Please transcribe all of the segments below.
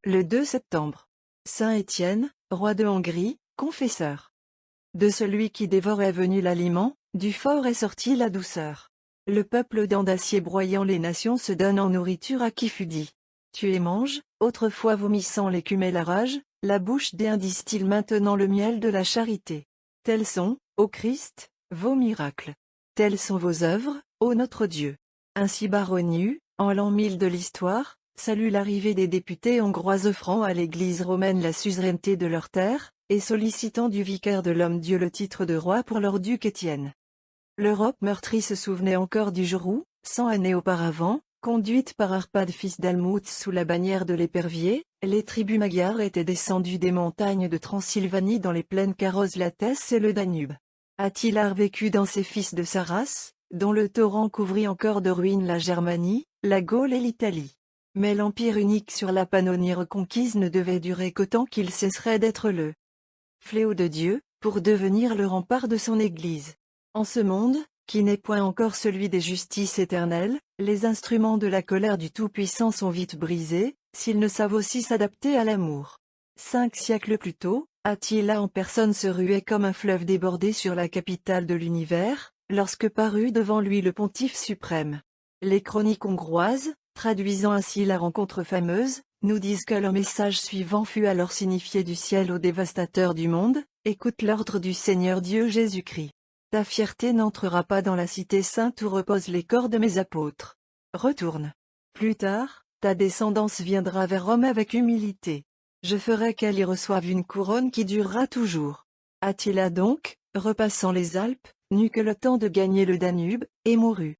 le 2 septembre. Saint Étienne, roi de Hongrie, confesseur. De celui qui dévore est venu l'aliment, du fort est sortie la douceur. Le peuple dents d'acier broyant les nations se donne en nourriture à qui fut dit. Tu et mange, autrefois vomissant l'écume et la rage, la bouche des distille maintenant le miel de la charité. Tels sont, ô Christ, vos miracles. Telles sont vos œuvres, ô notre Dieu. Ainsi Baronius, en l'an 1000 de l'histoire, salue l'arrivée des députés hongrois offrant à l'Église romaine la suzeraineté de leur terre, et sollicitant du vicaire de l'homme-dieu le titre de roi pour leur duc Étienne. L'Europe meurtrie se souvenait encore du jour où, 100 années auparavant, conduite par Arpad fils d'Almouth sous la bannière de l'Épervier, les tribus magyares étaient descendues des montagnes de Transylvanie dans les plaines qu'arrosent la Thèse et le Danube. Attila vécut dans ces fils de sa race, dont le torrent couvrit encore de ruines la Germanie, la Gaule et l'Italie. Mais l'empire unique sur la Pannonie reconquise ne devait durer qu'autant qu'il cesserait d'être le fléau de Dieu, pour devenir le rempart de son Église. En ce monde, qui n'est point encore celui des justices éternelles, les instruments de la colère du Tout-Puissant sont vite brisés, s'ils ne savent aussi s'adapter à l'amour. 5 siècles plus tôt, Attila en personne se ruait comme un fleuve débordé sur la capitale de l'univers, lorsque parut devant lui le pontife suprême. Les chroniques hongroises, traduisant ainsi la rencontre fameuse, nous disent que le message suivant fut alors signifié du ciel au dévastateur du monde: écoute l'ordre du Seigneur Dieu Jésus-Christ. Ta fierté n'entrera pas dans la cité sainte où reposent les corps de mes apôtres. Retourne. Plus tard, ta descendance viendra vers Rome avec humilité. Je ferai qu'elle y reçoive une couronne qui durera toujours. Attila donc, repassant les Alpes, n'eut que le temps de gagner le Danube, et mourut.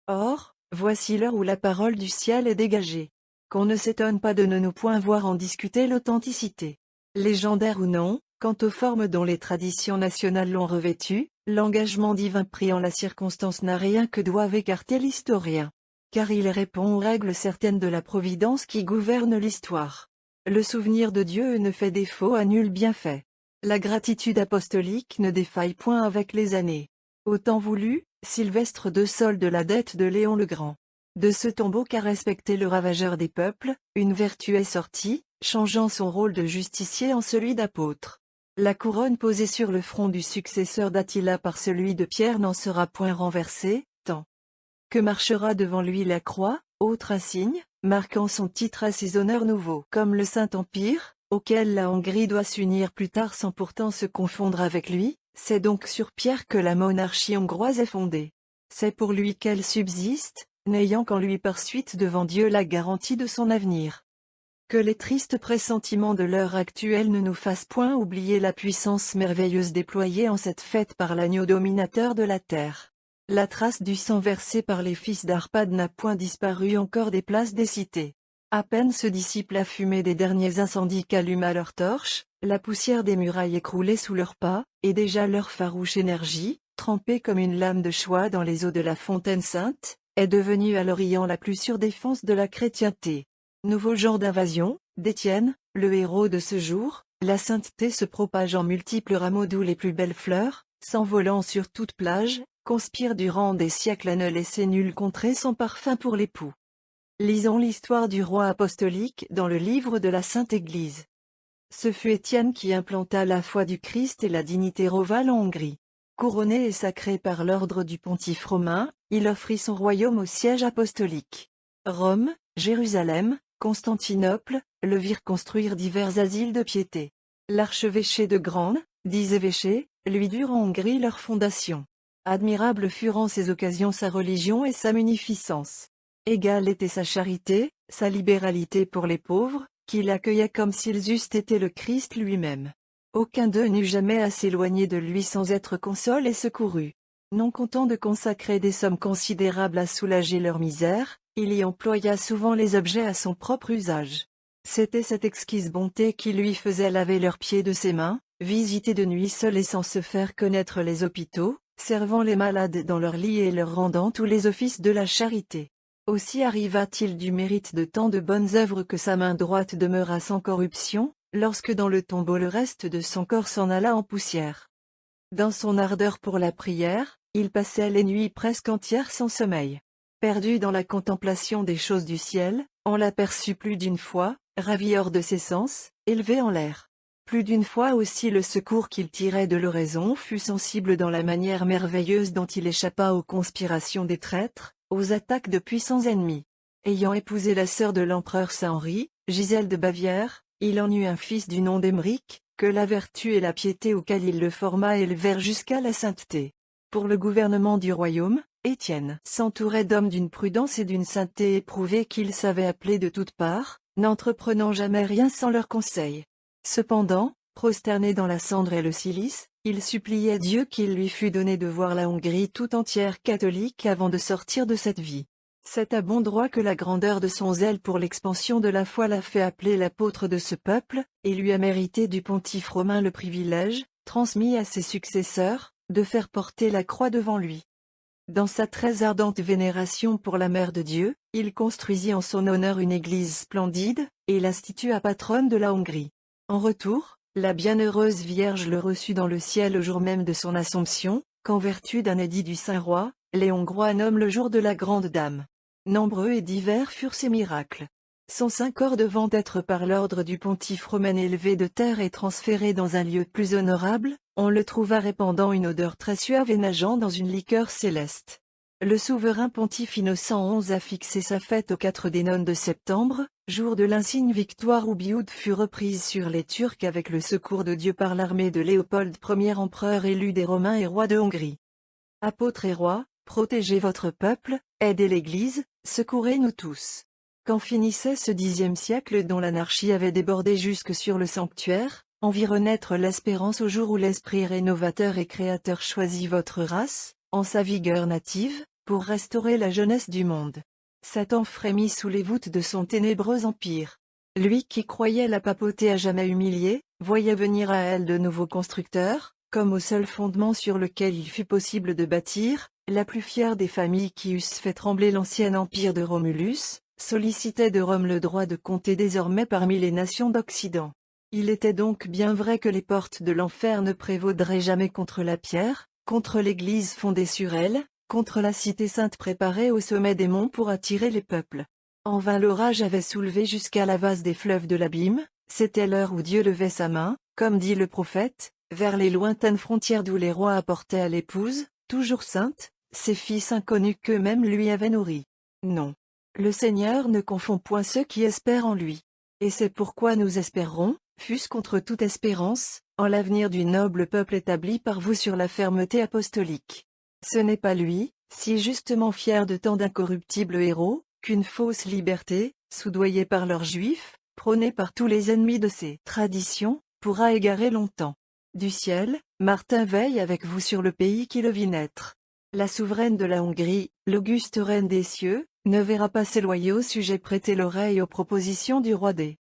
Or, voici l'heure où la parole du ciel est dégagée. Qu'on ne s'étonne pas de ne nous point voir en discuter l'authenticité. Légendaire ou non, quant aux formes dont les traditions nationales l'ont revêtu, l'engagement divin pris en la circonstance n'a rien que doive écarter l'historien. Car il répond aux règles certaines de la providence qui gouverne l'histoire. Le souvenir de Dieu ne fait défaut à nul bienfait. La gratitude apostolique ne défaille point avec les années. Au temps voulu, Sylvestre II solde la dette de Léon le Grand. De ce tombeau qu'a respecté le ravageur des peuples, une vertu est sortie, changeant son rôle de justicier en celui d'apôtre. La couronne posée sur le front du successeur d'Attila par celui de Pierre n'en sera point renversée, tant que marchera devant lui la croix, autre insigne, marquant son titre à ses honneurs nouveaux. Comme le Saint-Empire, auquel la Hongrie doit s'unir plus tard sans pourtant se confondre avec lui, c'est donc sur Pierre que la monarchie hongroise est fondée. C'est pour lui qu'elle subsiste, n'ayant qu'en lui par suite devant Dieu la garantie de son avenir. Que les tristes pressentiments de l'heure actuelle ne nous fassent point oublier la puissance merveilleuse déployée en cette fête par l'agneau dominateur de la terre. La trace du sang versé par les fils d'Arpad n'a point disparu encore des places des cités. À peine se dissipe la fumée des derniers incendies qu'alluma leurs torches, la poussière des murailles écroulée sous leurs pas, et déjà leur farouche énergie, trempée comme une lame de choix dans les eaux de la fontaine sainte, est devenue à l'Orient la plus sûre défense de la chrétienté. Nouveau genre d'invasion, d'Étienne, le héros de ce jour, la sainteté se propage en multiples rameaux d'où les plus belles fleurs, s'envolant sur toute plage, conspirent durant des siècles à ne laisser nulle contrée son parfum pour l'époux. Lisons l'histoire du roi apostolique dans le livre de la Sainte Église. Ce fut Étienne qui implanta la foi du Christ et la dignité rovale en Hongrie. Couronné et sacré par l'ordre du pontife romain, il offrit son royaume au siège apostolique. Rome, Jérusalem, Constantinople, le virent construire divers asiles de piété. L'archevêché de Grande, dits évêchés, lui durent en Hongrie leur fondation. Admirables furent en ces occasions sa religion et sa munificence. Égale était sa charité, sa libéralité pour les pauvres, qu'il accueillait comme s'ils eussent été le Christ lui-même. Aucun d'eux n'eut jamais à s'éloigner de lui sans être consolé et secouru. Non content de consacrer des sommes considérables à soulager leur misère, il y employa souvent les objets à son propre usage. C'était cette exquise bonté qui lui faisait laver leurs pieds de ses mains, visiter de nuit seul et sans se faire connaître les hôpitaux, servant les malades dans leurs lits et leur rendant tous les offices de la charité. Aussi arriva-t-il du mérite de tant de bonnes œuvres que sa main droite demeura sans corruption, lorsque dans le tombeau le reste de son corps s'en alla en poussière. Dans son ardeur pour la prière, il passait les nuits presque entières sans sommeil. Perdu dans la contemplation des choses du ciel, on l'aperçut plus d'une fois, ravi hors de ses sens, élevé en l'air. Plus d'une fois aussi le secours qu'il tirait de l'oraison fut sensible dans la manière merveilleuse dont il échappa aux conspirations des traîtres, aux attaques de puissants ennemis. Ayant épousé la sœur de l'empereur Saint-Henri, Gisèle de Bavière, il en eut un fils du nom d'Aymeric, que la vertu et la piété auquel il le forma élevèrent jusqu'à la sainteté. Pour le gouvernement du royaume, Étienne s'entourait d'hommes d'une prudence et d'une sainteté éprouvée qu'il savait appeler de toutes parts, n'entreprenant jamais rien sans leur conseil. Cependant, prosterné dans la cendre et le cilice, il suppliait Dieu qu'il lui fût donné de voir la Hongrie tout entière catholique avant de sortir de cette vie. C'est à bon droit que la grandeur de son zèle pour l'expansion de la foi l'a fait appeler l'apôtre de ce peuple, et lui a mérité du pontife romain le privilège, transmis à ses successeurs, de faire porter la croix devant lui. Dans sa très ardente vénération pour la Mère de Dieu, il construisit en son honneur une église splendide, et l'institua patronne de la Hongrie. En retour, la bienheureuse Vierge le reçut dans le ciel au jour même de son Assomption, qu'en vertu d'un édit du Saint-Roi, les Hongrois nomment le jour de la Grande Dame. Nombreux et divers furent ces miracles. Son saint corps devant être par l'ordre du pontife romain élevé de terre et transféré dans un lieu plus honorable, on le trouva répandant une odeur très suave et nageant dans une liqueur céleste. Le souverain pontife Innocent XI a fixé sa fête au 4 des nonnes de septembre, jour de l'insigne victoire où Bioud fut reprise sur les Turcs avec le secours de Dieu par l'armée de Léopold Ier empereur élu des Romains et roi de Hongrie. Apôtres et rois, protégez votre peuple, aidez l'Église, secourez-nous tous. Quand finissait ce Xe siècle dont l'anarchie avait débordé jusque sur le sanctuaire, en vit renaître l'espérance au jour où l'esprit rénovateur et créateur choisit votre race, en sa vigueur native, pour restaurer la jeunesse du monde. Satan frémit sous les voûtes de son ténébreux empire. Lui qui croyait la papauté à jamais humiliée, voyait venir à elle de nouveaux constructeurs, comme au seul fondement sur lequel il fut possible de bâtir, la plus fière des familles qui eussent fait trembler l'ancien empire de Romulus, sollicitait de Rome le droit de compter désormais parmi les nations d'Occident. Il était donc bien vrai que les portes de l'enfer ne prévaudraient jamais contre la pierre, contre l'église fondée sur elle, contre la cité sainte préparée au sommet des monts pour attirer les peuples. En vain l'orage avait soulevé jusqu'à la vase des fleuves de l'abîme, c'était l'heure où Dieu levait sa main, comme dit le prophète, vers les lointaines frontières d'où les rois apportaient à l'épouse, toujours sainte, ses fils inconnus qu'eux-mêmes lui avaient nourris. Non. Le Seigneur ne confond point ceux qui espèrent en lui. Et c'est pourquoi nous espérons, fût-ce contre toute espérance, en l'avenir du noble peuple établi par vous sur la fermeté apostolique. Ce n'est pas lui, si justement fier de tant d'incorruptibles héros, qu'une fausse liberté, soudoyée par leurs juifs, prônée par tous les ennemis de ses traditions, pourra égarer longtemps. Du ciel, Martin veille avec vous sur le pays qui le vit naître. La souveraine de la Hongrie, l'auguste reine des cieux, ne verra pas ses loyaux sujets prêter l'oreille aux propositions du roi des